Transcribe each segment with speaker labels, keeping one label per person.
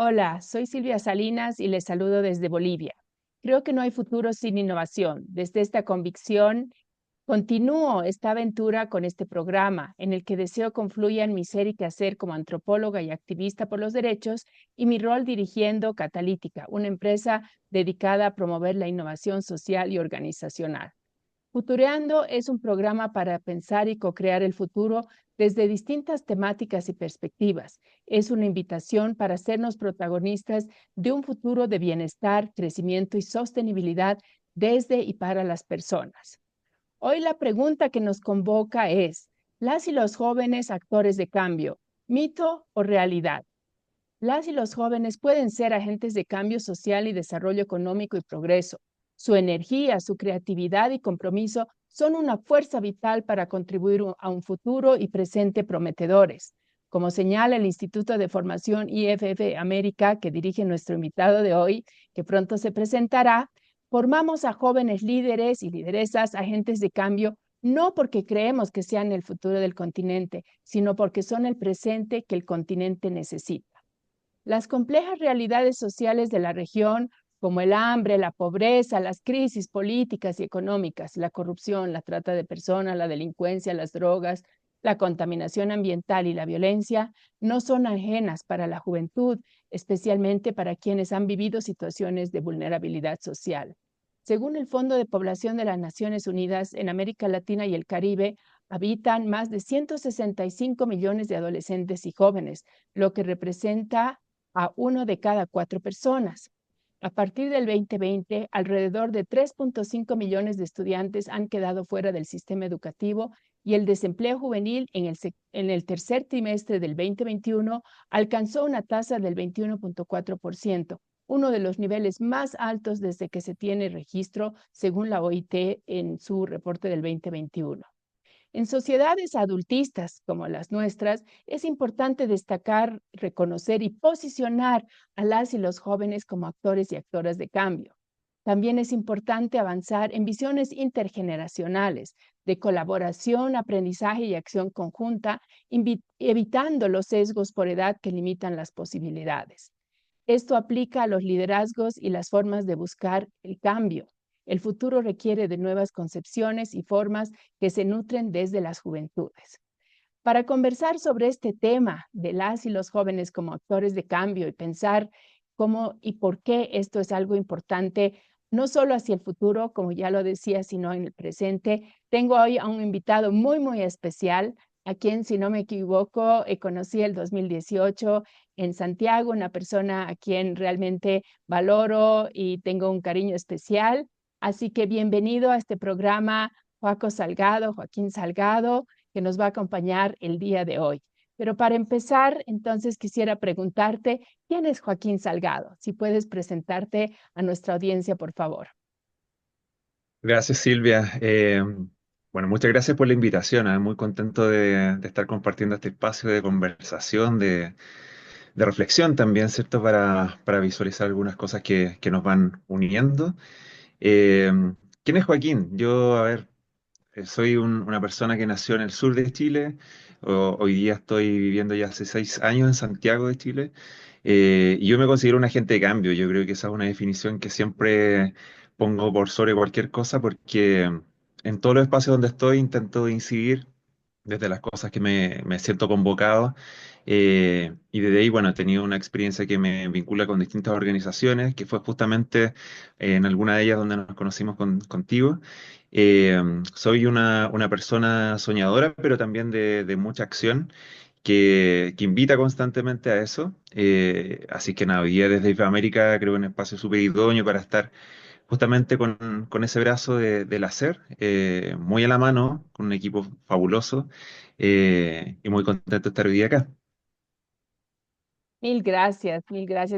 Speaker 1: Hola, soy Silvia Salinas y les saludo desde Bolivia. Creo que no hay futuro sin innovación. Desde esta convicción, continúo esta aventura con este programa en el que deseo confluyan mi ser y quehacer como antropóloga y activista por los derechos y mi rol dirigiendo Catalítica, una empresa dedicada a promover la innovación social y organizacional. Futureando es un programa para pensar y co-crear el futuro desde distintas temáticas y perspectivas. Es una invitación para hacernos protagonistas de un futuro de bienestar, crecimiento y sostenibilidad desde y para las personas. Hoy la pregunta que nos convoca es, ¿las y los jóvenes actores de cambio, mito o realidad? Las y los jóvenes pueden ser agentes de cambio social y desarrollo económico y progreso. Su energía, su creatividad y compromiso son una fuerza vital para contribuir a un futuro y presente prometedores. Como señala el Instituto de Formación IFF América, que dirige nuestro invitado de hoy, que pronto se presentará, formamos a jóvenes líderes y lideresas, agentes de cambio, no porque creemos que sean el futuro del continente, sino porque son el presente que el continente necesita. Las complejas realidades sociales de la región, como el hambre, la pobreza, las crisis políticas y económicas, la corrupción, la trata de personas, la delincuencia, las drogas, la contaminación ambiental y la violencia, no son ajenas para la juventud, especialmente para quienes han vivido situaciones de vulnerabilidad social. Según el Fondo de Población de las Naciones Unidas, en América Latina y el Caribe habitan más de 165 millones de adolescentes y jóvenes, lo que representa a 1 de cada 4 personas. A partir del 2020, alrededor de 3.5 millones de estudiantes han quedado fuera del sistema educativo y el desempleo juvenil en el tercer trimestre del 2021 alcanzó una tasa del 21.4%, uno de los niveles más altos desde que se tiene registro, según la OIT en su reporte del 2021. En sociedades adultistas como las nuestras, es importante destacar, reconocer y posicionar a las y los jóvenes como actores y actoras de cambio. También es importante avanzar en visiones intergeneracionales de colaboración, aprendizaje y acción conjunta, evitando los sesgos por edad que limitan las posibilidades. Esto aplica a los liderazgos y las formas de buscar el cambio. El futuro requiere de nuevas concepciones y formas que se nutren desde las juventudes. Para conversar sobre este tema de las y los jóvenes como actores de cambio y pensar cómo y por qué esto es algo importante, no solo hacia el futuro, como ya lo decía, sino en el presente, tengo hoy a un invitado muy especial, a quien, si no me equivoco, conocí el 2018 en Santiago, una persona a quien realmente valoro y tengo un cariño especial. Así que bienvenido a este programa, Joaquín Salgado, que nos va a acompañar el día de hoy. Pero para empezar, entonces quisiera preguntarte, ¿quién es Joaquín Salgado? Si puedes presentarte a nuestra audiencia, por favor.
Speaker 2: Gracias, Silvia. Bueno, muchas gracias por la invitación. Muy contento de estar compartiendo este espacio de conversación, de reflexión también, ¿cierto? Para visualizar algunas cosas que nos van uniendo. Eh, ¿Quién es Joaquín? Yo, a ver, soy una persona que nació en el sur de Chile. Hoy día estoy viviendo ya hace 6 años en Santiago de Chile. Y yo me considero un agente de cambio. Yo creo que esa es una definición que siempre pongo por sobre cualquier cosa porque en todos los espacios donde estoy intento incidir desde las cosas que me siento convocado. Y desde ahí, bueno, he tenido una experiencia que me vincula con distintas organizaciones, que fue justamente en alguna de ellas donde nos conocimos contigo. Eh, Soy una persona soñadora, pero también de mucha acción, que invita constantemente a eso. Así que nada, hoy día desde Iberoamérica creo un espacio súper idóneo para estar justamente con ese brazo del hacer, muy a la mano, con un equipo fabuloso, y muy contento de estar hoy día acá.
Speaker 1: Mil gracias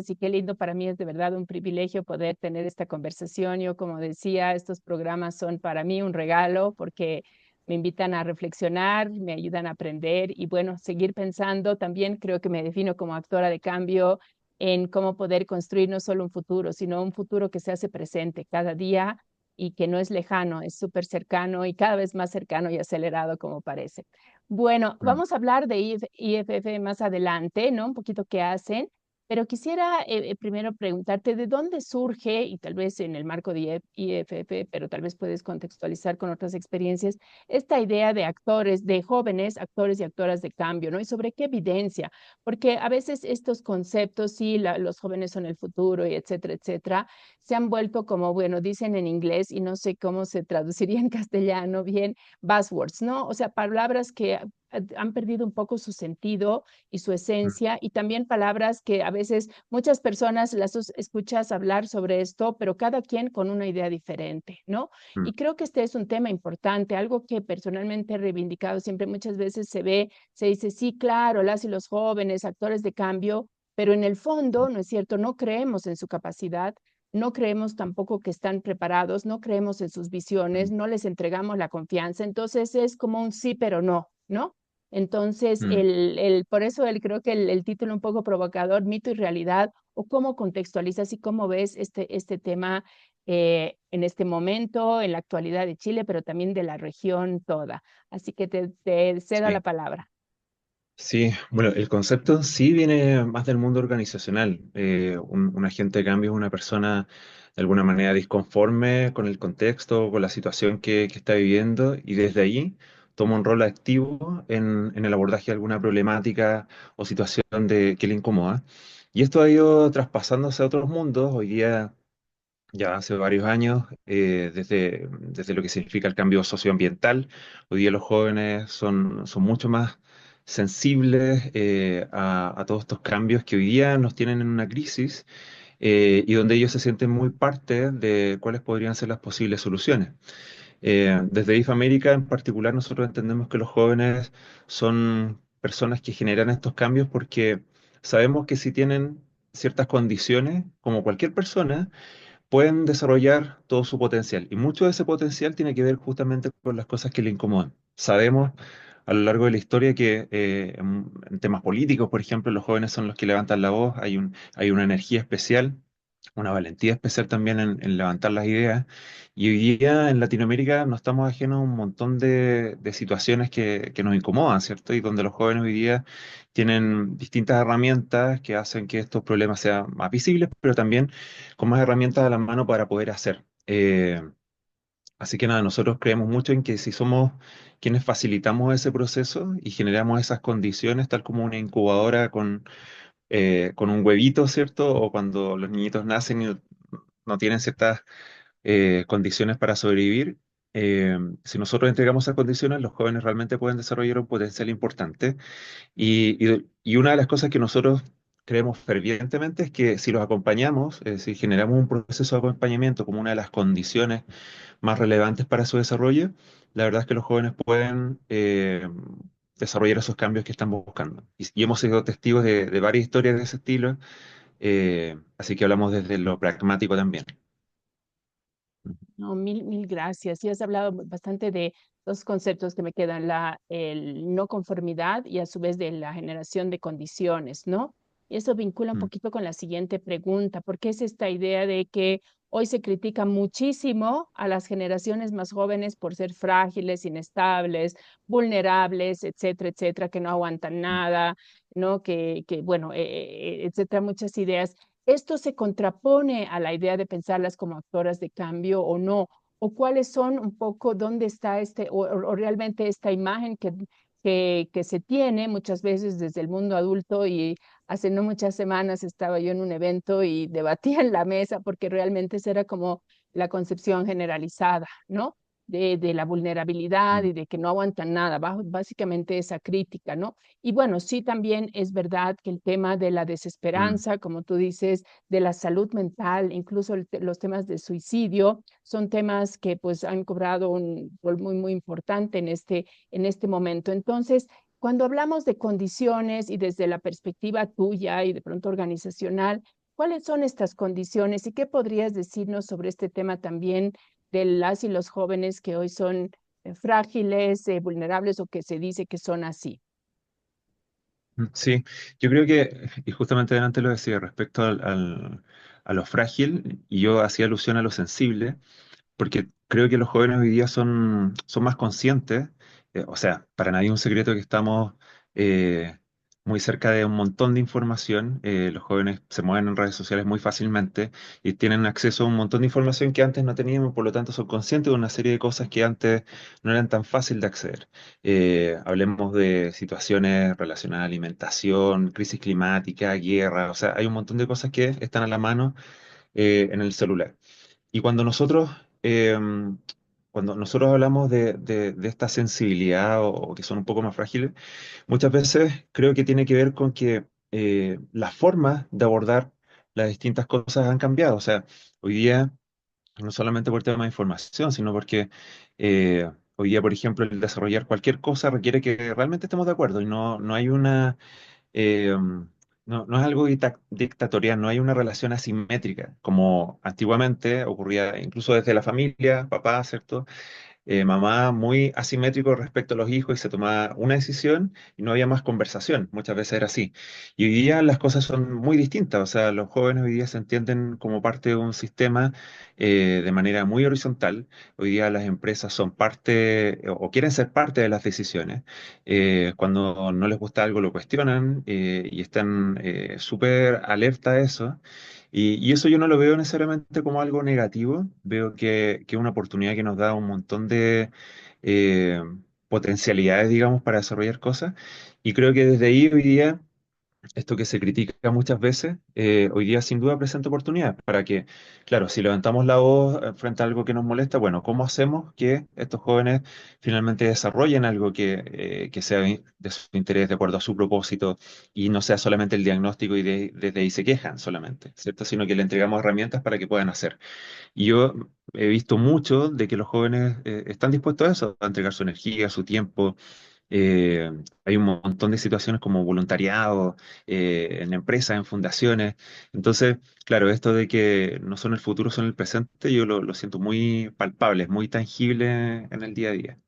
Speaker 1: y qué lindo para mí, es de verdad un privilegio poder tener esta conversación. Yo, como decía, estos programas son para mí un regalo porque me invitan a reflexionar, me ayudan a aprender y bueno, seguir pensando. También creo que me defino como actora de cambio en cómo poder construir no solo un futuro, sino un futuro que se hace presente cada día y que no es lejano, es súper cercano y cada vez más cercano y acelerado como parece. Bueno,
Speaker 2: Mm.
Speaker 1: vamos a hablar de IFF más adelante, ¿no? Un poquito qué hacen, pero quisiera primero preguntarte de dónde surge, y tal vez en el marco de IFF, pero tal vez puedes contextualizar con otras experiencias, esta idea de actores, de jóvenes actores y actoras de cambio, ¿no? Y sobre qué evidencia, porque a veces estos conceptos, sí, los jóvenes son el futuro y etcétera, etcétera, se han vuelto como, bueno, dicen en inglés y no sé cómo se traduciría en castellano bien, buzzwords, ¿no? O sea, palabras que han perdido un poco su sentido y su
Speaker 2: Mm,
Speaker 1: esencia, y también palabras que a veces muchas personas las escuchas hablar sobre esto, pero cada quien con una idea diferente, ¿no?
Speaker 2: mm,
Speaker 1: Y creo que este es un tema importante, algo que personalmente he reivindicado siempre. Muchas veces se ve, se dice, sí, claro, las y los jóvenes, actores de cambio, pero en el fondo, ¿no es cierto? No creemos en su capacidad, no creemos tampoco que están preparados, no creemos en sus visiones,
Speaker 2: mm,
Speaker 1: no les entregamos la confianza, entonces es como un sí, pero no, ¿no? Entonces,
Speaker 2: mm.
Speaker 1: por eso creo que el título un poco provocador, mito y realidad, o cómo contextualizas y cómo ves este tema en este momento, en la actualidad de Chile, pero también de la región toda. Así que te cedo la
Speaker 2: Sí.
Speaker 1: palabra.
Speaker 2: Sí, bueno, el concepto en sí viene más del mundo organizacional. Un agente de cambio es una persona de alguna manera disconforme con el contexto, con la situación que está viviendo y desde ahí toma un rol activo en el abordaje de alguna problemática o situación que le incomoda. Y esto ha ido traspasándose a otros mundos. Hoy día ya hace varios años, desde lo que significa el cambio socioambiental. Hoy día los jóvenes son mucho más sensibles a todos estos cambios que hoy día nos tienen en una crisis y donde ellos se sienten muy parte de cuáles podrían ser las posibles soluciones. Desde IF América en particular, nosotros entendemos que los jóvenes son personas que generan estos cambios porque sabemos que si tienen ciertas condiciones, como cualquier persona, pueden desarrollar todo su potencial. Y mucho de ese potencial tiene que ver justamente con las cosas que le incomodan. Sabemos a lo largo de la historia que en temas políticos, por ejemplo, los jóvenes son los que levantan la voz, hay una energía especial, una valentía especial también en levantar las ideas. Y hoy día en Latinoamérica no estamos ajenos a un montón de situaciones que nos incomodan, ¿cierto? Y donde los jóvenes hoy día tienen distintas herramientas que hacen que estos problemas sean más visibles, pero también con más herramientas a la mano para poder hacer. Así que nada, nosotros creemos mucho en que si somos quienes facilitamos ese proceso y generamos esas condiciones, tal como una incubadora con un huevito, ¿cierto? O cuando los niñitos nacen y no tienen ciertas condiciones para sobrevivir. Si nosotros entregamos esas condiciones, los jóvenes realmente pueden desarrollar un potencial importante. Y una de las cosas que nosotros creemos fervientemente es que si los acompañamos, si generamos un proceso de acompañamiento como una de las condiciones más relevantes para su desarrollo, la verdad es que los jóvenes pueden desarrollar esos cambios que están buscando. Y hemos sido testigos de varias historias de ese estilo, así que hablamos desde lo pragmático también.
Speaker 1: No, mil gracias. Y has hablado bastante de dos conceptos que me quedan, el no conformidad y a su vez de la generación de condiciones, ¿no? Y eso vincula un
Speaker 2: Mm,
Speaker 1: poquito con la siguiente pregunta, porque es esta idea de que hoy se critica muchísimo a las generaciones más jóvenes por ser frágiles, inestables, vulnerables, etcétera, etcétera, que no aguantan
Speaker 2: mm,
Speaker 1: nada, ¿no? Bueno, etcétera, muchas ideas. ¿Esto se contrapone a la idea de pensarlas como actoras de cambio o no? ¿O cuáles son un poco, dónde está o realmente esta imagen que se tiene muchas veces desde el mundo adulto? Y hace no muchas semanas estaba yo en un evento y debatía en la mesa porque realmente esa era como la concepción generalizada, ¿no? De la vulnerabilidad
Speaker 2: mm,
Speaker 1: y de que no aguantan nada, básicamente esa crítica, ¿no? Y bueno, sí, también es verdad que el tema de la
Speaker 2: mm,
Speaker 1: desesperanza, como tú dices, de la salud mental, incluso los temas de suicidio, son temas que pues han cobrado un rol muy, muy importante en este momento. Entonces, cuando hablamos de condiciones y desde la perspectiva tuya y de pronto organizacional, ¿cuáles son estas condiciones y qué podrías decirnos sobre este tema también de las y los jóvenes que hoy son frágiles, vulnerables o que se dice que son así?
Speaker 2: Sí, yo creo que, y justamente delante lo decía, respecto a lo frágil, y yo hacía alusión a lo sensible, porque creo que los jóvenes hoy día son más conscientes, o sea, para nadie es un secreto que estamos eh, muy cerca de un montón de información. Los jóvenes se mueven en redes sociales muy fácilmente y tienen acceso a un montón de información que antes no teníamos, por lo tanto son conscientes de una serie de cosas que antes no eran tan fácil de acceder. Hablemos de situaciones relacionadas a alimentación, crisis climática, guerra, o sea, hay un montón de cosas que están a la mano en el celular. Y eh, cuando nosotros hablamos de esta sensibilidad o que son un poco más frágiles, muchas veces creo que tiene que ver con que las formas de abordar las distintas cosas han cambiado. O sea, hoy día, no solamente por tema de información, sino porque hoy día, por ejemplo, el desarrollar cualquier cosa requiere que realmente estemos de acuerdo y no hay una no es algo dictatorial, no hay una relación asimétrica, como antiguamente ocurría incluso desde la familia, papá, ¿cierto? Mamá muy asimétrico respecto a los hijos y se tomaba una decisión y no había más conversación. Muchas veces era así. Y hoy día las cosas son muy distintas. O sea, los jóvenes hoy día se entienden como parte de un sistema de manera muy horizontal. Hoy día las empresas son parte o quieren ser parte de las decisiones. Cuando no les gusta algo lo cuestionan y están súper alerta a eso. Y eso yo no lo veo necesariamente como algo negativo, veo que es una oportunidad que nos da un montón de eh, potencialidades, digamos, para desarrollar cosas. Y creo que desde ahí hoy día esto que se critica muchas veces, hoy día sin duda presenta oportunidades para que, claro, si levantamos la voz frente a algo que nos molesta, bueno, ¿cómo hacemos que estos jóvenes finalmente desarrollen algo que sea de su interés, de acuerdo a su propósito, y no sea solamente el diagnóstico y desde ahí se quejan solamente, ¿cierto? Sino que le entregamos herramientas para que puedan hacer. Y yo he visto mucho de que los jóvenes están dispuestos a eso, a entregar su energía, su tiempo. Hay un montón de situaciones como voluntariado en empresas, en fundaciones. Entonces, claro, esto de que no son el futuro, son el presente, yo lo siento muy palpable, muy tangible en el día a día.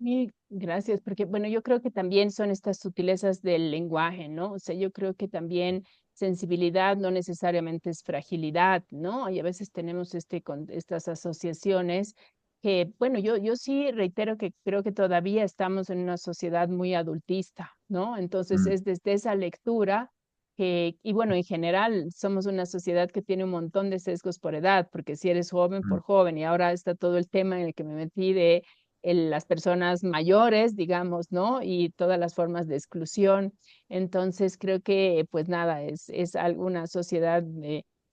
Speaker 1: Mil gracias, porque bueno, yo creo que también son estas sutilezas del lenguaje, ¿no? O sea, yo creo que también sensibilidad no necesariamente es fragilidad, ¿no? Y a veces tenemos con estas asociaciones que, bueno, yo sí reitero que creo que todavía estamos en una sociedad muy adultista, ¿no? Entonces
Speaker 2: Mm,
Speaker 1: es desde esa lectura que, y bueno, en general somos una sociedad que tiene un montón de sesgos por edad, porque si eres joven,
Speaker 2: mm,
Speaker 1: por joven, y ahora está todo el tema en el que me metí de las personas mayores, digamos, ¿no? Y todas las formas de exclusión. Entonces, creo que, pues nada, es alguna sociedad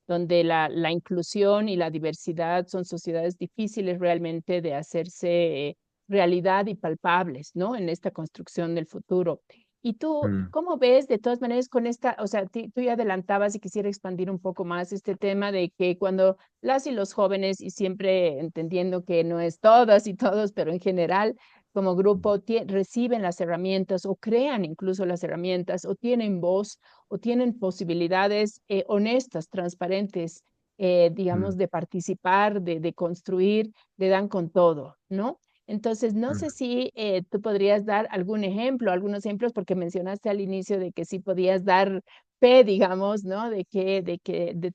Speaker 1: donde la inclusión y la diversidad son sociedades difíciles realmente de hacerse realidad y palpables, ¿no? En esta construcción del futuro. ¿Y tú
Speaker 2: mm,
Speaker 1: cómo ves de todas maneras con esta, o sea, tú ya adelantabas y quisiera expandir un poco más este tema de que cuando las y los jóvenes, y siempre entendiendo que no es todas y todos, pero en general, como grupo, reciben las herramientas o crean incluso las herramientas o tienen voz o tienen posibilidades honestas, transparentes, digamos,
Speaker 2: mm,
Speaker 1: de participar, de construir, le dan con todo, ¿no? Entonces, no
Speaker 2: mm,
Speaker 1: sé si tú podrías dar algún ejemplo, algunos ejemplos, porque mencionaste al inicio de que sí podías dar fe, digamos, ¿no? De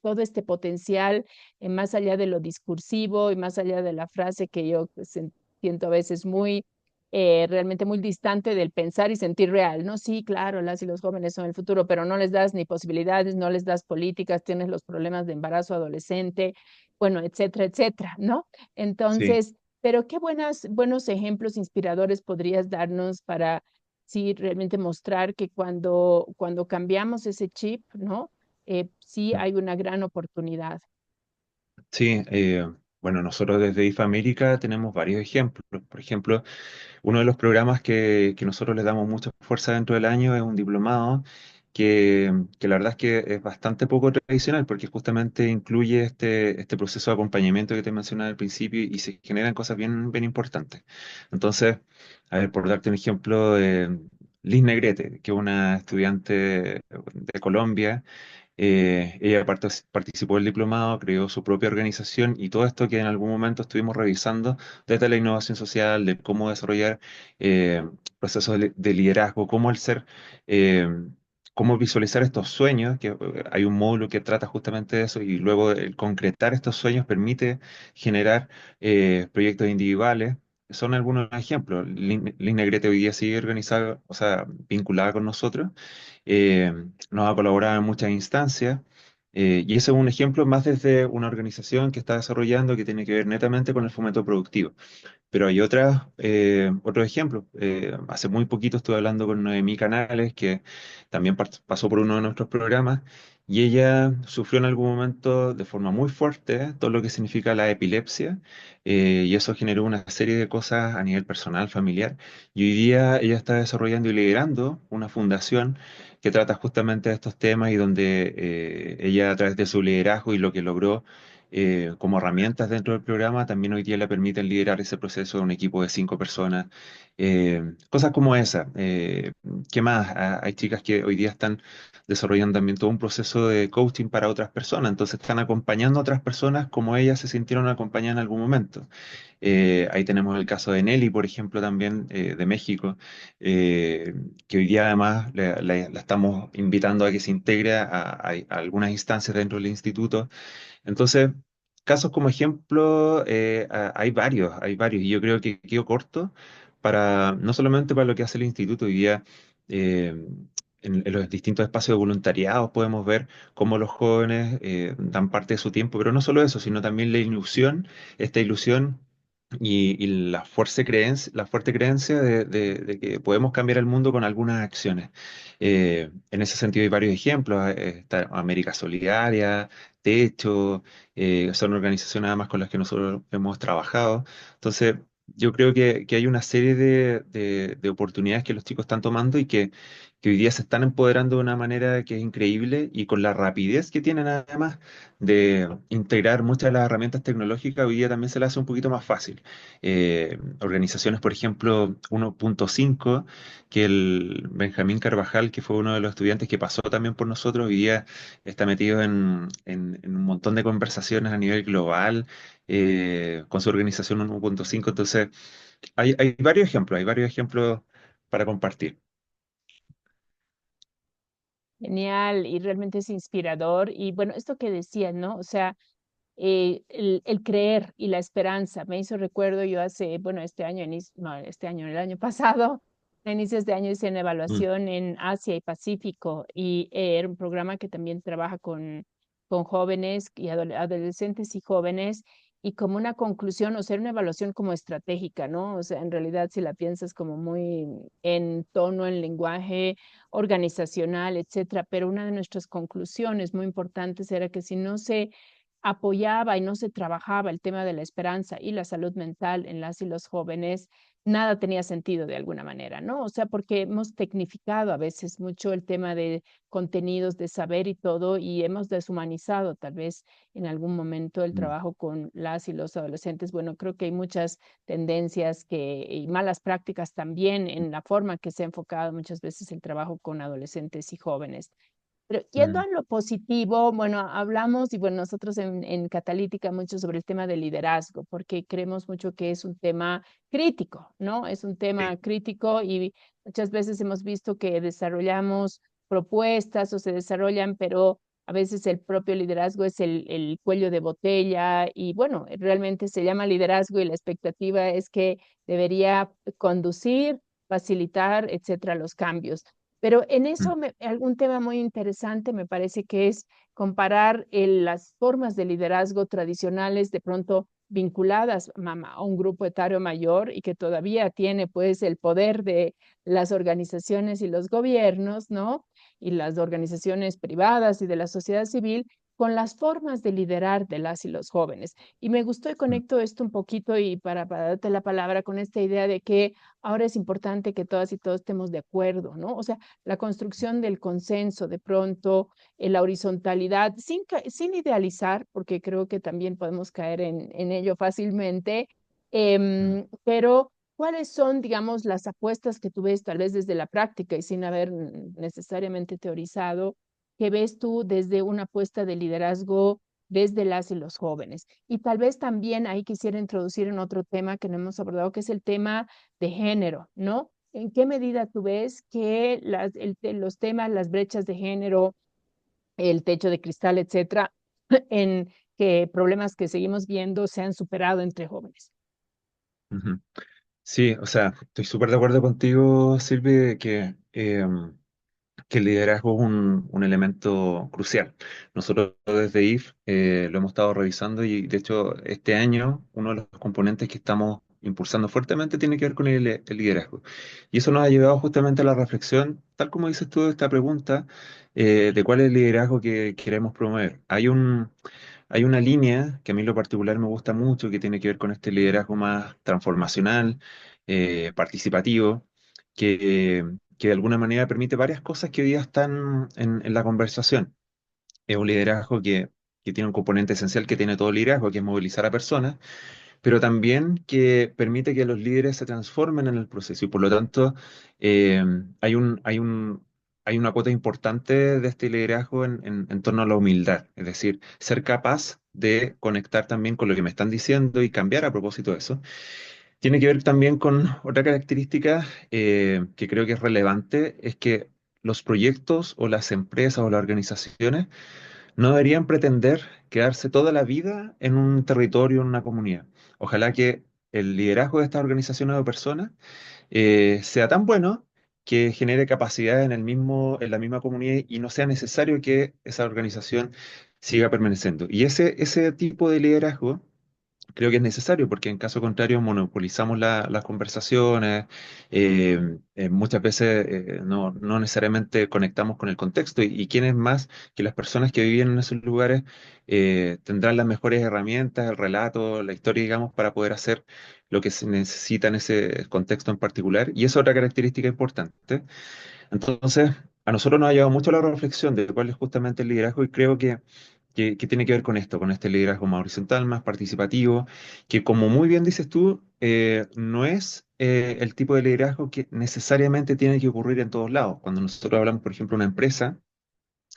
Speaker 1: todo este potencial, más allá de lo discursivo y más allá de la frase que yo siento a veces muy, realmente muy distante del pensar y sentir real, ¿no? Sí, claro, las y los jóvenes son el futuro, pero no les das ni posibilidades, no les das políticas, tienes los problemas de embarazo adolescente, bueno, etcétera, etcétera, ¿no?
Speaker 2: sí.
Speaker 1: Entonces, pero qué buenos ejemplos inspiradores podrías darnos para sí realmente mostrar que cuando cambiamos ese chip, ¿no? Sí hay una gran oportunidad.
Speaker 2: Sí, bueno, nosotros desde IFA América tenemos varios ejemplos. Por ejemplo, uno de los programas que nosotros le damos mucha fuerza dentro del año es un diplomado que la verdad es que es bastante poco tradicional porque justamente incluye este proceso de acompañamiento que te mencionaba al principio y se generan cosas bien, bien importantes. Entonces, a ver, por darte un ejemplo, Liz Negrete, que es una estudiante de Colombia. Ella participó del diplomado, creó su propia organización y todo esto que en algún momento estuvimos revisando desde la innovación social, de cómo desarrollar eh, procesos de liderazgo, cómo el ser, eh, cómo visualizar estos sueños, que hay un módulo que trata justamente de eso y luego el concretar estos sueños permite generar proyectos individuales. son algunos ejemplos. Línea Grete hoy día sigue organizada, o sea, vinculada con nosotros, eh, nos ha colaborado en muchas instancias, y ese es un ejemplo más desde una organización que está desarrollando que tiene que ver netamente con el fomento productivo. Pero hay otros ejemplos. Hace muy poquito estuve hablando con Noemí Canales, que también pasó por uno de nuestros programas, y ella sufrió en algún momento de forma muy fuerte todo lo que significa la epilepsia, y eso generó una serie de cosas a nivel personal, familiar, y hoy día ella está desarrollando y liderando una fundación que trata justamente de estos temas y donde ella a través de su liderazgo y lo que logró como herramientas dentro del programa, también hoy día le permiten liderar ese proceso de un equipo de 5 personas. Cosas como esa. ¿Qué más? Hay chicas que hoy día están desarrollando también todo un proceso de coaching para otras personas, entonces están acompañando a otras personas como ellas se sintieron acompañadas en algún momento. Ahí tenemos el caso de Nelly, por ejemplo, también de México, eh, que hoy día además la estamos invitando a que se integre a algunas instancias dentro del instituto. Entonces, casos como ejemplo, hay varios, y yo creo que quedo corto para, no solamente para lo que hace el instituto hoy día, eh, en los distintos espacios de voluntariado podemos ver cómo los jóvenes dan parte de su tiempo, pero no solo eso, sino también esta ilusión y la fuerte creencia de que podemos cambiar el mundo con algunas acciones. En ese sentido hay varios ejemplos, está América Solidaria, Techo, son organizaciones además con las que nosotros hemos trabajado. Entonces, yo creo que hay una serie de oportunidades que los chicos están tomando y que hoy día se están empoderando de una manera que es increíble y con la rapidez que tienen además de integrar muchas de las herramientas tecnológicas, hoy día también se les hace un poquito más fácil. Organizaciones, por ejemplo, 1.5, que el Benjamín Carvajal, que fue uno de los estudiantes que pasó también por nosotros, hoy día está metido en un montón de conversaciones a nivel global con su organización 1.5. Entonces, hay varios ejemplos para compartir.
Speaker 1: Genial, y realmente es inspirador. Y bueno, esto que decías, ¿no? O sea, el creer y la esperanza. Me hizo recuerdo yo hace, bueno, este año, no, este año, el año pasado, a inicios de año hice una
Speaker 2: Mm,
Speaker 1: evaluación en Asia y Pacífico y era un programa que también trabaja con jóvenes y adolescentes y jóvenes y como una conclusión, o sea, una evaluación como estratégica, ¿no? O sea, en realidad si la piensas como muy en tono, en lenguaje organizacional, etcétera, pero una de nuestras conclusiones muy importantes era que si no se apoyaba y no se trabajaba el tema de la esperanza y la salud mental en las y los jóvenes, nada tenía sentido de alguna manera, ¿no? O sea, porque hemos tecnificado a veces mucho el tema de contenidos, de saber y todo, y hemos deshumanizado tal vez en algún momento el
Speaker 2: mm,
Speaker 1: trabajo con las y los adolescentes. Bueno, creo que hay muchas tendencias y malas prácticas también en la forma que se ha enfocado muchas veces el trabajo con adolescentes y jóvenes. Pero yendo
Speaker 2: mm,
Speaker 1: a lo positivo, bueno, hablamos y bueno, nosotros en Catalítica mucho sobre el tema del liderazgo, porque creemos mucho que es un tema crítico, ¿no? Es un
Speaker 2: sí.
Speaker 1: tema crítico y muchas veces hemos visto que desarrollamos propuestas o se desarrollan, pero a veces el propio liderazgo es el cuello de botella y bueno, realmente se llama liderazgo y la expectativa es que debería conducir, facilitar, etcétera, los cambios. Pero en
Speaker 2: Mm,
Speaker 1: eso algún tema muy interesante me parece que es comparar las formas de liderazgo tradicionales de pronto vinculadas a un grupo etario mayor y que todavía tiene pues el poder de las organizaciones y los gobiernos, ¿no? Y las organizaciones privadas y de la sociedad civil con las formas de liderar de las y los jóvenes. Y me gustó y
Speaker 2: mm,
Speaker 1: conecto esto un poquito y para darte la palabra con esta idea de que ahora es importante que todas y todos estemos de acuerdo, ¿no? O sea, la construcción del consenso, de pronto, la horizontalidad, sin idealizar, porque creo que también podemos caer en ello fácilmente,
Speaker 2: mm.
Speaker 1: pero ¿cuáles son, digamos, las apuestas que tú ves tal vez desde la práctica y sin haber necesariamente teorizado, que ves tú desde una apuesta de liderazgo desde las y los jóvenes? Y tal vez también ahí quisiera introducir en otro tema que no hemos abordado, que es el tema de género, ¿no? ¿En qué medida tú ves que los temas, las brechas de género, el techo de cristal, etcétera, en que problemas que seguimos viendo se han superado entre jóvenes?
Speaker 2: Ujú. Sí, o sea, estoy súper de acuerdo contigo, Silvi, de que el liderazgo es un elemento crucial. Nosotros desde IF lo hemos estado revisando y de hecho este año uno de los componentes que estamos impulsando fuertemente tiene que ver con el liderazgo. Y eso nos ha llevado justamente a la reflexión, tal como dices tú, de esta pregunta de cuál es el liderazgo que queremos promover. Hay una línea que a mí en lo particular me gusta mucho, que tiene que ver con este liderazgo más transformacional, participativo, que de alguna manera permite varias cosas que hoy día están en la conversación. Es un liderazgo que tiene un componente esencial que tiene todo liderazgo, que es movilizar a personas, pero también que permite que los líderes se transformen en el proceso y por lo tanto eh, hay una cuota importante de este liderazgo en torno a la humildad, es decir, ser capaz de conectar también con lo que me están diciendo y cambiar a propósito de eso. Tiene que ver también con otra característica que creo que es relevante, es que los proyectos o las empresas o las organizaciones no deberían pretender quedarse toda la vida en un territorio, en una comunidad. Ojalá que el liderazgo de estas organizaciones o personas sea tan bueno que genere capacidad en la misma comunidad y no sea necesario que esa organización siga permaneciendo. Y ese tipo de liderazgo creo que es necesario porque en caso contrario monopolizamos las conversaciones, muchas veces no necesariamente conectamos con el contexto y quiénes más que las personas que viven en esos lugares tendrán las mejores herramientas, el relato, la historia, digamos, para poder hacer lo que se necesita en ese contexto en particular. Y esa es otra característica importante. Entonces, a nosotros nos ha llevado mucho la reflexión de cuál es justamente el liderazgo y creo que tiene que ver con esto, con este liderazgo más horizontal, más participativo, que como muy bien dices tú, no es el tipo de liderazgo que necesariamente tiene que ocurrir en todos lados. Cuando nosotros hablamos, por ejemplo, de una empresa,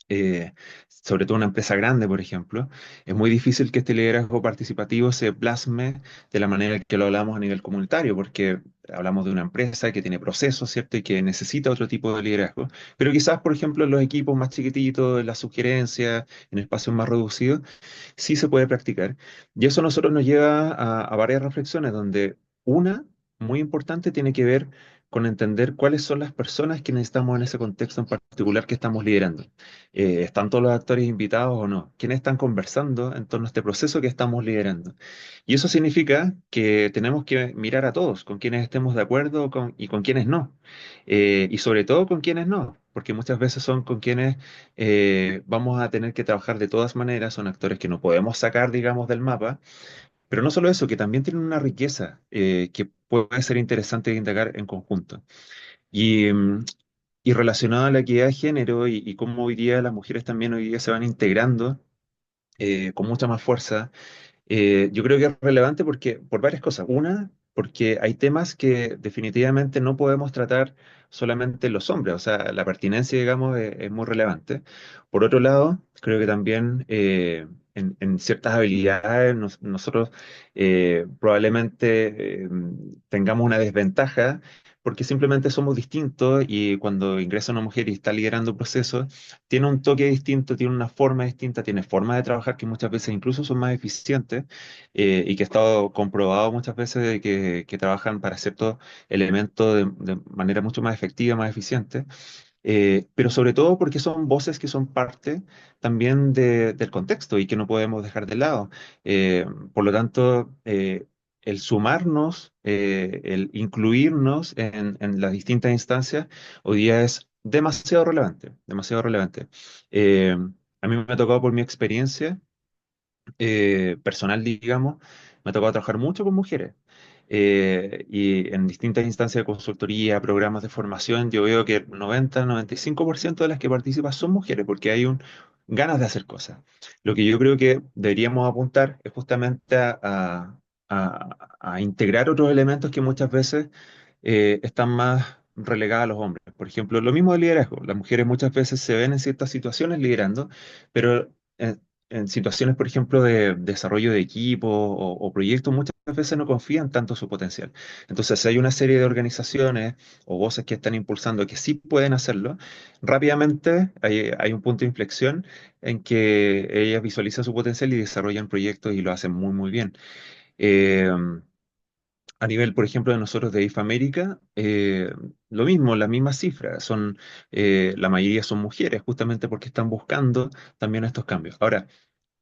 Speaker 2: eh, sobre todo una empresa grande, por ejemplo, es muy difícil que este liderazgo participativo se plasme de la manera que lo hablamos a nivel comunitario, porque hablamos de una empresa que tiene procesos, ¿cierto? Y que necesita otro tipo de liderazgo. Pero quizás, por ejemplo, en los equipos más chiquititos, en las sugerencias, en espacios más reducidos, sí se puede practicar. Y eso a nosotros nos lleva a varias reflexiones, donde una, muy importante, tiene que ver con entender cuáles son las personas que necesitamos en ese contexto en particular que estamos liderando. ¿Están todos los actores invitados o no? ¿Quiénes están conversando en torno a este proceso que estamos liderando? Y eso significa que tenemos que mirar a todos, con quienes estemos de acuerdo y con quienes no. Y sobre todo con quienes no, porque muchas veces son con quienes vamos a tener que trabajar de todas maneras, son actores que no podemos sacar, digamos, del mapa, pero no solo eso, que también tienen una riqueza que puede ser interesante de indagar en conjunto. Y, y relacionado a la equidad de género y cómo hoy día las mujeres también hoy día se van integrando con mucha más fuerza yo creo que es relevante porque, por varias cosas. Una, porque hay temas que definitivamente no podemos tratar solamente los hombres, o sea, la pertinencia, digamos, es muy relevante. Por otro lado, creo que también en ciertas habilidades nosotros probablemente tengamos una desventaja porque simplemente somos distintos y cuando ingresa una mujer y está liderando un proceso, tiene un toque distinto, tiene una forma distinta, tiene formas de trabajar que muchas veces incluso son más eficientes y que ha estado comprobado muchas veces de que trabajan para ciertos elementos de manera mucho más efectiva, más eficiente, pero sobre todo porque son voces que son parte también del contexto y que no podemos dejar de lado. Por lo tanto, el sumarnos, el incluirnos en las distintas instancias, hoy día es demasiado relevante, demasiado relevante. Eh, a mí me ha tocado por mi experiencia personal, digamos, me ha tocado trabajar mucho con mujeres. Y en distintas instancias de consultoría, programas de formación, yo veo que el 90-95% de las que participan son mujeres, porque hay ganas de hacer cosas. Lo que yo creo que deberíamos apuntar es justamente a integrar otros elementos que muchas veces están más relegados a los hombres. Por ejemplo, lo mismo del liderazgo. Las mujeres muchas veces se ven en ciertas situaciones liderando, pero en situaciones, por ejemplo, de desarrollo de equipo o proyectos, muchas veces no confían tanto en su potencial. Entonces, si hay una serie de organizaciones o voces que están impulsando que sí pueden hacerlo, rápidamente hay un punto de inflexión en que ellas visualizan su potencial y desarrollan proyectos y lo hacen muy, muy bien. Eh, A nivel, por ejemplo, de nosotros de IFA América, lo mismo, la misma cifra. La mayoría son mujeres, justamente porque están buscando también estos cambios. Ahora,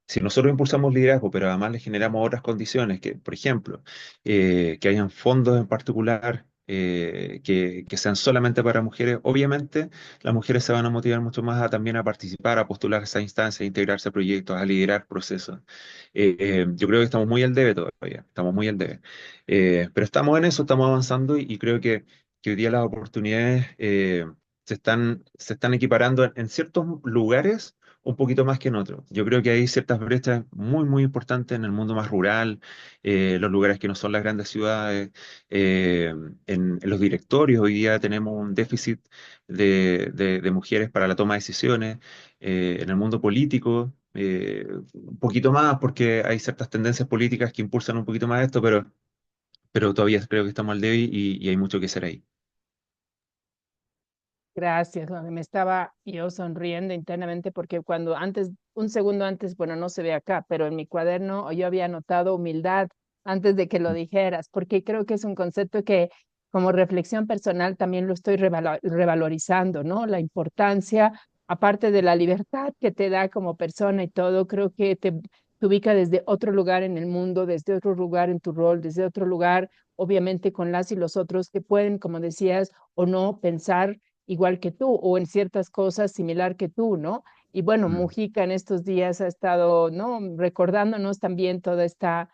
Speaker 2: si nosotros impulsamos liderazgo, pero además le generamos otras condiciones, que, por ejemplo, que hayan fondos en particular que sean solamente para mujeres, obviamente las mujeres se van a motivar mucho más a también a participar, a postular a esa instancia, a integrarse a proyectos, a liderar procesos. Yo creo que estamos muy al debe todavía, estamos muy al debe. Pero estamos en eso, estamos avanzando y creo que hoy día las oportunidades se están equiparando en ciertos lugares un poquito más que en otros. Yo creo que hay ciertas brechas muy, muy importantes en el mundo más rural, los lugares que no son las grandes ciudades. eh, en los directorios hoy día tenemos un déficit de mujeres para la toma de decisiones. En el mundo político, un poquito más, porque hay ciertas tendencias políticas que impulsan un poquito más esto, pero todavía creo que estamos al débil y hay mucho que hacer ahí.
Speaker 1: Gracias, Juan. Me estaba yo sonriendo internamente porque cuando antes, un segundo antes, bueno, no se ve acá, pero en mi cuaderno yo había anotado humildad antes de que lo dijeras, porque creo que es un concepto que como reflexión personal también lo estoy revalorizando, ¿no? La importancia, aparte de la libertad que te da como persona y todo, creo que te ubica desde otro lugar en el mundo, desde otro lugar en tu rol, desde otro lugar, obviamente con las y los otros que pueden, como decías, o no pensar igual que tú o en ciertas cosas similar que tú, ¿no? Y bueno,
Speaker 2: Mm,
Speaker 1: Mujica en estos días ha estado, ¿no? Recordándonos también toda esta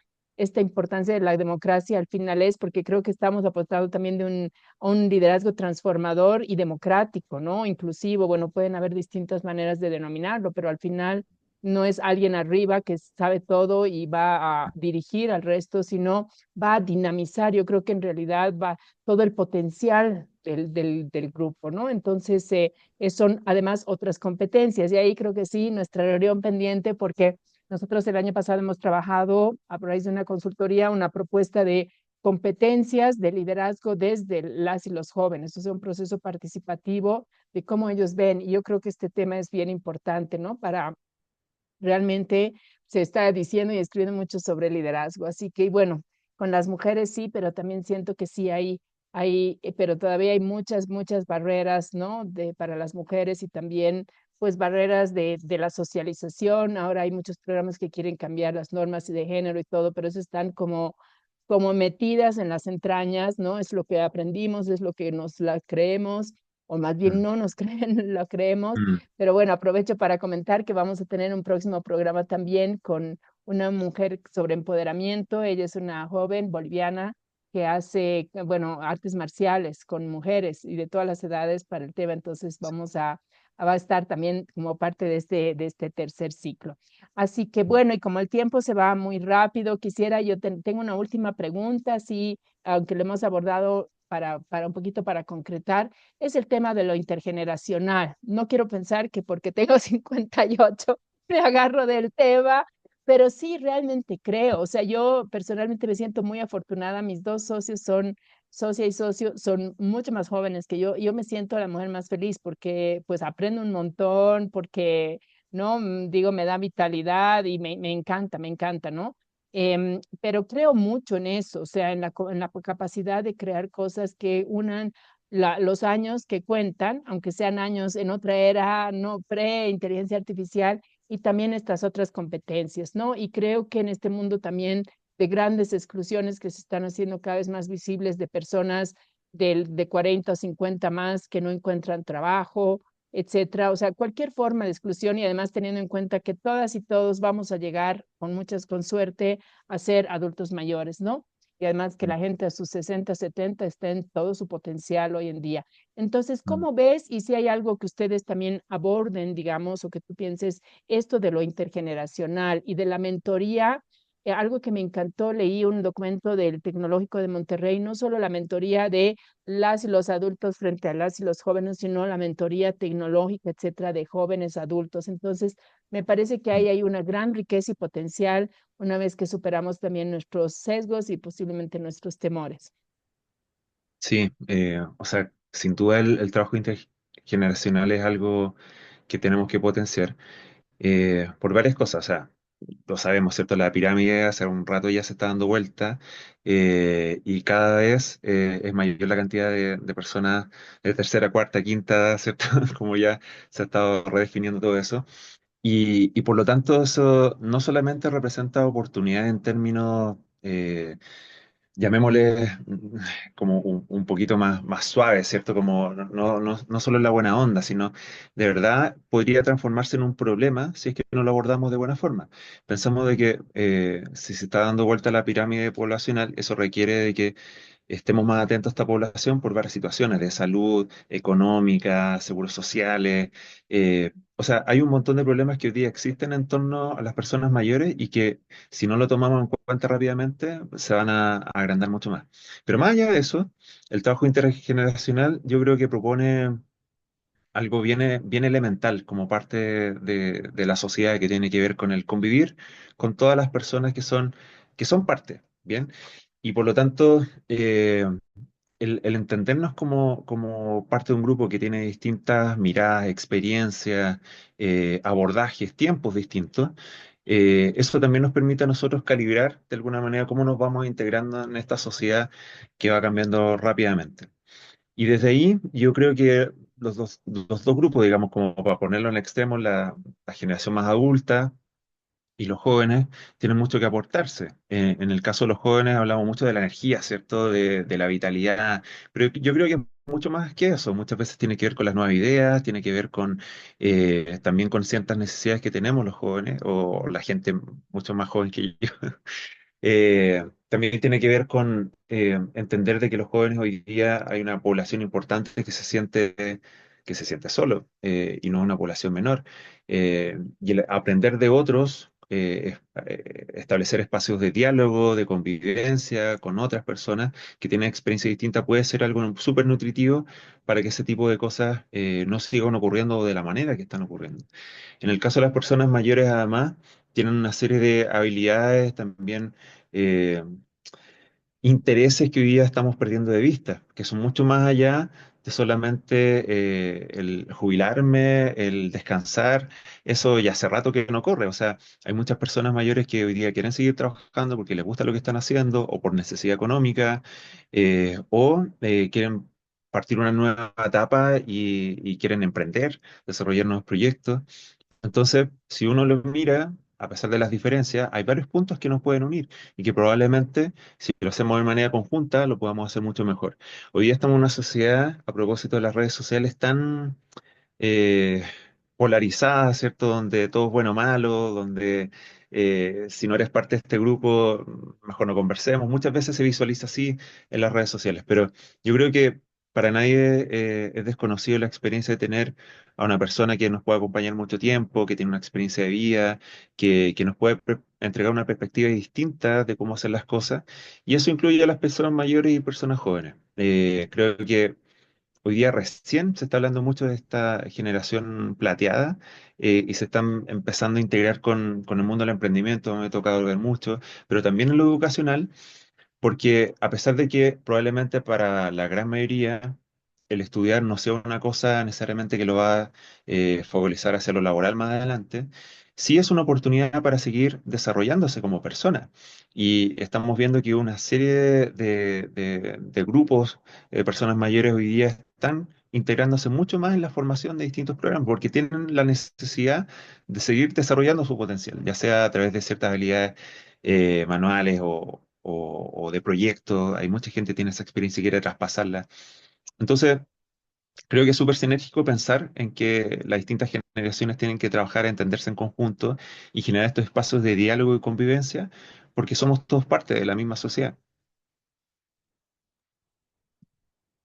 Speaker 1: importancia de la democracia al final es porque creo que estamos apostando también a un liderazgo transformador y democrático, ¿no? Inclusivo, bueno, pueden haber distintas maneras de denominarlo, pero al final no es alguien arriba que sabe todo y va a dirigir al resto, sino va a dinamizar. Yo creo que en realidad va todo el potencial del grupo, ¿no? Entonces, son además otras competencias y ahí creo que sí, nuestra reunión pendiente porque nosotros el año pasado hemos trabajado a raíz de una consultoría, una propuesta de competencias de liderazgo desde las y los jóvenes. Es un proceso participativo de cómo ellos ven y yo creo que este tema es bien importante, ¿no? Para realmente se está diciendo y escribiendo mucho sobre liderazgo. Así que, y bueno, con las mujeres sí, pero también siento que sí pero todavía hay muchas barreras, ¿no? Para las mujeres y también, pues, barreras de la socialización. Ahora hay muchos programas que quieren cambiar las normas de género y todo, pero eso están como metidas en las entrañas, ¿no? Es lo que aprendimos, es lo que nos la creemos, o más bien
Speaker 2: mm,
Speaker 1: no nos creen, lo creemos,
Speaker 2: mm,
Speaker 1: pero bueno, aprovecho para comentar que vamos a tener un próximo programa también con una mujer sobre empoderamiento. Ella es una joven boliviana que hace, bueno, artes marciales con mujeres y de todas las edades para el tema. Entonces va a estar también como parte de este tercer ciclo. Así que
Speaker 2: mm.
Speaker 1: bueno, y como el tiempo se va muy rápido, tengo una última pregunta, sí, aunque lo hemos abordado para un poquito para concretar es el tema de lo intergeneracional. No quiero pensar que porque tengo 58 me agarro del tema, pero sí realmente creo. O sea, yo personalmente me siento muy afortunada. Mis dos socios son, socia y socio, son mucho más jóvenes que yo. Yo me siento la mujer más feliz porque pues aprendo un montón, porque, ¿no? Digo, me da vitalidad y me encanta, ¿no? Pero creo mucho en eso, o sea, en la capacidad de crear cosas que unan los años que cuentan, aunque sean años en otra era, no pre-inteligencia artificial, y también estas otras competencias, ¿no? Y creo que en este mundo también de grandes exclusiones que se están haciendo cada vez más visibles de personas de 40 o 50 más que no encuentran trabajo, etcétera. O sea, cualquier forma de exclusión y además teniendo en cuenta que todas y todos vamos a llegar con suerte a ser adultos mayores, ¿no? Y además que la gente a sus 60, 70 está en todo su potencial hoy en día. Entonces,
Speaker 2: Mm.
Speaker 1: ¿cómo ves? Y si hay algo que ustedes también aborden, digamos, o que tú pienses, esto de lo intergeneracional y de la mentoría, algo que me encantó, leí un documento del Tecnológico de Monterrey, no solo la mentoría de las y los adultos frente a las y los jóvenes, sino la mentoría tecnológica, etcétera, de jóvenes adultos. Entonces, me parece que ahí hay una gran riqueza y potencial una vez que superamos también nuestros sesgos y posiblemente nuestros temores.
Speaker 2: Sí, o sea, sin duda el trabajo intergeneracional es algo que tenemos que potenciar por varias cosas. O sea, lo sabemos, ¿cierto? La pirámide hace un rato ya se está dando vuelta y cada vez es mayor la cantidad de personas de tercera, cuarta, quinta edad, ¿cierto? Como ya se ha estado redefiniendo todo eso. Y por lo tanto eso no solamente representa oportunidades en términos llamémosle como un poquito más suave, ¿cierto? Como no solo en la buena onda, sino de verdad podría transformarse en un problema si es que no lo abordamos de buena forma. Pensamos de que si se está dando vuelta la pirámide poblacional, eso requiere de que estemos más atentos a esta población por varias situaciones de salud, económica, seguros sociales. O sea, hay un montón de problemas que hoy día existen en torno a las personas mayores y que si no lo tomamos en cuenta rápidamente, se van a agrandar mucho más. Pero más allá de eso, el trabajo intergeneracional yo creo que propone algo bien elemental como parte de la sociedad que tiene que ver con el convivir con todas las personas que son parte, ¿bien? Y por lo tanto, el entendernos como parte de un grupo que tiene distintas miradas, experiencias, abordajes, tiempos distintos, eso también nos permite a nosotros calibrar de alguna manera cómo nos vamos integrando en esta sociedad que va cambiando rápidamente. Y desde ahí yo creo que los dos grupos, digamos, como para ponerlo en el extremo, la generación más adulta, y los jóvenes tienen mucho que aportarse. En el caso de los jóvenes hablamos mucho de la energía, ¿cierto? De la vitalidad, pero yo creo que mucho más que eso. Muchas veces tiene que ver con las nuevas ideas, tiene que ver con también con ciertas necesidades que tenemos los jóvenes o la gente mucho más joven que yo. También tiene que ver con entender de que los jóvenes hoy día hay una población importante que se siente solo y no una población menor. Y el aprender de otros, establecer espacios de diálogo, de convivencia con otras personas que tienen experiencia distinta puede ser algo súper nutritivo para que ese tipo de cosas no sigan ocurriendo de la manera que están ocurriendo. En el caso de las personas mayores, además, tienen una serie de habilidades también, eh, intereses que hoy día estamos perdiendo de vista, que son mucho más allá de solamente el jubilarme, el descansar. Eso ya hace rato que no corre. O sea, hay muchas personas mayores que hoy día quieren seguir trabajando porque les gusta lo que están haciendo o por necesidad económica o quieren partir una nueva etapa y quieren emprender, desarrollar nuevos proyectos. Entonces, si uno lo mira, a pesar de las diferencias, hay varios puntos que nos pueden unir y que probablemente, si lo hacemos de manera conjunta, lo podamos hacer mucho mejor. Hoy día estamos en una sociedad, a propósito de las redes sociales, tan eh, polarizada, ¿cierto? Donde todo es bueno o malo, donde si no eres parte de este grupo, mejor no conversemos. Muchas veces se visualiza así en las redes sociales, pero yo creo que para nadie es desconocido la experiencia de tener a una persona que nos puede acompañar mucho tiempo, que tiene una experiencia de vida, que nos puede entregar una perspectiva distinta de cómo hacer las cosas, y eso incluye a las personas mayores y personas jóvenes. Creo que hoy día recién se está hablando mucho de esta generación plateada y se están empezando a integrar con el mundo del emprendimiento, me ha tocado ver mucho, pero también en lo educacional, porque a pesar de que probablemente para la gran mayoría el estudiar no sea una cosa necesariamente que lo va a favorecer hacia lo laboral más adelante, sí es una oportunidad para seguir desarrollándose como persona. Y estamos viendo que una serie de grupos de personas mayores hoy día están integrándose mucho más en la formación de distintos programas, porque tienen la necesidad de seguir desarrollando su potencial, ya sea a través de ciertas habilidades manuales o de proyectos. Hay mucha gente que tiene esa experiencia y quiere traspasarla. Entonces, creo que es súper sinérgico pensar en que las distintas generaciones tienen que trabajar, entenderse en conjunto y generar estos espacios de diálogo y convivencia, porque somos todos parte de la misma sociedad.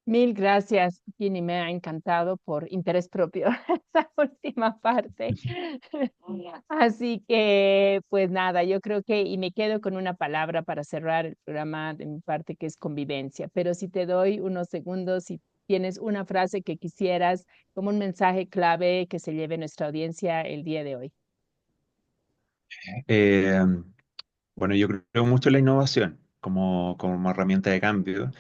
Speaker 1: Mil gracias, Ginny, me ha encantado por interés propio esa última parte. Así que, pues nada, yo creo que, y me quedo con una palabra para cerrar el programa de mi parte, que es convivencia. Pero si te doy unos segundos, si tienes una frase que quisieras como un mensaje clave que se lleve nuestra audiencia el día de hoy.
Speaker 2: Eh, bueno, yo creo mucho en la innovación como herramienta de cambio.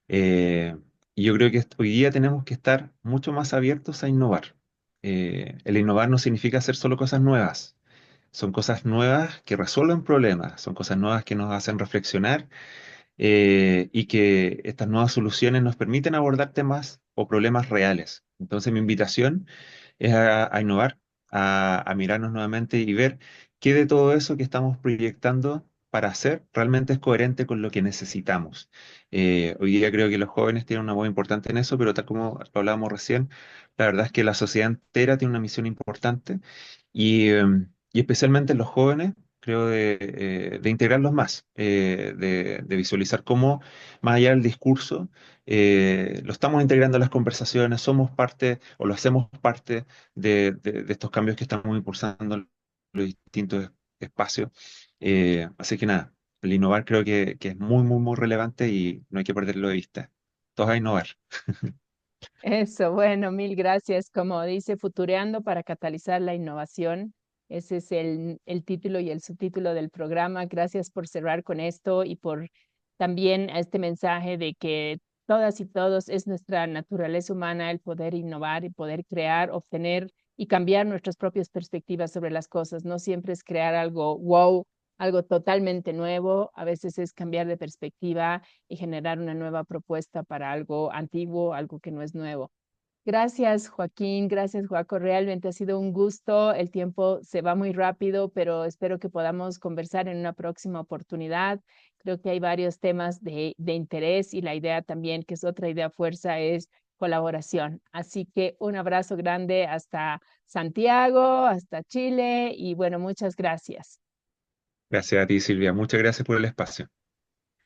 Speaker 2: Eh, y yo creo que hoy día tenemos que estar mucho más abiertos a innovar. El innovar no significa hacer solo cosas nuevas, Son cosas nuevas que resuelven problemas, son cosas nuevas que nos hacen reflexionar y que estas nuevas soluciones nos permiten abordar temas o problemas reales. Entonces, mi invitación es a innovar, a mirarnos nuevamente y ver qué de todo eso que estamos proyectando para hacer realmente es coherente con lo que necesitamos. Hoy día creo que los jóvenes tienen una voz importante en eso, pero tal como lo hablábamos recién, la verdad es que la sociedad entera tiene una misión importante y especialmente los jóvenes, creo, de integrarlos más, de visualizar cómo, más allá del discurso, lo estamos integrando a las conversaciones, somos parte o lo hacemos parte de estos cambios que estamos impulsando en los distintos espacios. Así que nada, el innovar creo que es muy, muy, muy relevante y no hay que perderlo de vista. Todos a innovar.
Speaker 1: Eso, bueno, mil gracias. Como dice, Futureando para catalizar la innovación. Ese es el título y el subtítulo del programa. Gracias por cerrar con esto y por también este mensaje de que todas y todos es nuestra naturaleza humana el poder innovar y poder crear, obtener y cambiar nuestras propias perspectivas sobre las cosas. No siempre es crear algo wow, algo totalmente nuevo. A veces es cambiar de perspectiva y generar una nueva propuesta para algo antiguo, algo que no es nuevo. Gracias, Joaquín. Gracias, Joaco. Realmente ha sido un gusto. El tiempo se va muy rápido, pero espero que podamos conversar en una próxima oportunidad. Creo que hay varios temas de interés y la idea también, que es otra idea fuerza, es colaboración. Así que un abrazo grande hasta Santiago, hasta Chile y bueno, muchas gracias.
Speaker 2: Gracias a ti, Silvia. Muchas gracias por el espacio.